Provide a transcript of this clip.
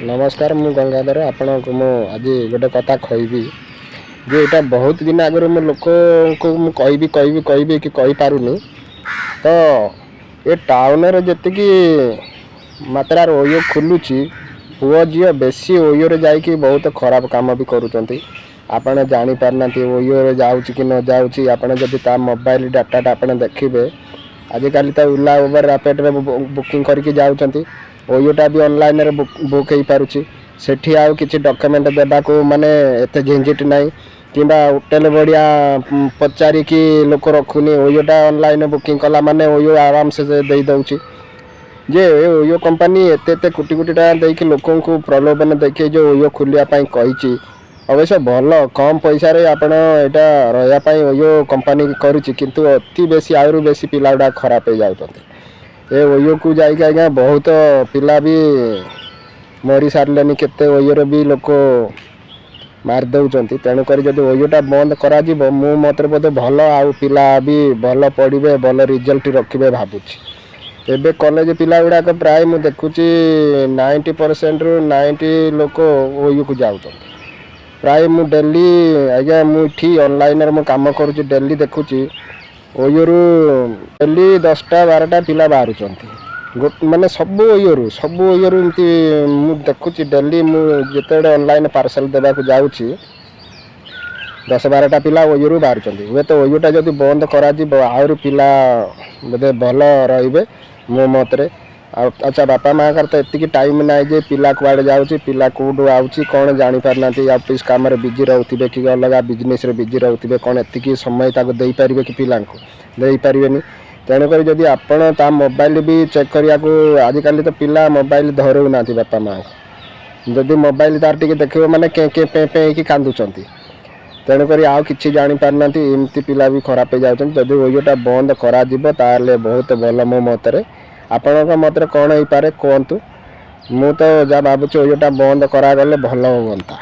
नमस्कार मु गंगाधर आपण को मु आज गोटे कथा कहबी जे एटा बहुत दिन आगे मु लोक को मु कहबी कि कहि पारुनी। तो ये टाउन रे जति मात्रा ओयो खुलुची पुओ झील बेसी ओयो रे जाइकी बहुत खराब काम भी करूचंती। आपण जानी पारना ओयो रे जाउची कि न जाउची। आपण जदि ता मोबाइल डाटा आपण देखिबे आजिकल तो ओला उबर रैपिड रे बुकिंग करके जाउचंती। ओयोटा भी ऑनलाइन रे बुक हो पारुची। सेठी आउ किछि डॉक्यूमेंट देबा को माने एते झंझट नाही किबा होटल बढ़िया पचारि कि लोक रखुनी। ओयोटा ऑनलाइन बुकिंग कला माने ओयो आराम से दे दउची। जे ओयो कंपनी एते कोटी कोटी टाका देकी लोकन को प्रलोभन देखे जो ओयो खुलिया पई कहिची। अवश्य भल कम पैसा रे आपण एटा रहया पई ओयो कंपनी करूची, किंतु अति बेसी आउरु बेसी पिलाडा खराब हो जाउतंती। ए ओयो को जाइक आज्ञा बहुत पिला भी मरी सारे केते ओयो भी लोक मार दउचंती। तेणुक जब ओयोटा बंद करा मो मत बोधे भल आउ पिला भी भल पढ़े भल रिजल्ट रखिए भावुची। एबे कॉलेज पिला गुड़ाक प्राय मु देखुची 90% रु 90 लोक ओयो को जाउचंती। प्राय मु डेली आज्ञा मुठी ऑनलाइन रे मु काम करूची, डेली देखुची ओयोरु डेली 10टा 12टा पिला बाहरुचंती। माने सब ओयोरु एमती मु देखुची डेली मु जेतेडे ऑनलाइन पार्सल देबा को जाउची 10-12टा पिला ओयोरु बाहरुचंती। वे तो ओयोटा जदि बंद करा आउर पिला बोधे भल रहिबे मो मतरे। अच्छा बापा माँ कर तो एतिकी टाइम ना जे पिला कुआडे जाउची पिला कोडू आउची कौन जानी पारना ऑफिस काम रे बिजी रहउथिबे कि अलग बिजनेस रे बिजी रहउथिबे, कौन एतिकी समय ताको देई परिबे कि पिला को देई परिबेनी। तेणुक जदि आपण ता मोबाइल भी चेक करिया को आजिकल तो पिला मोबाइल धरउ ना बापा माँ जदि मोबाइल तार टिके देखिबो माने के पे कि कांदुचंती। तेणुक आउ किछि जानी पारना एमती पिला भी खराब हो जाउचंती। जदि ओयोटा बंद करा जिवो ताले बहुत भल मो मतरे। आपणक मतरे कौन हो पारे कहतु। मु तो जा भावुची ओयोटा बंद करा गले भल होता।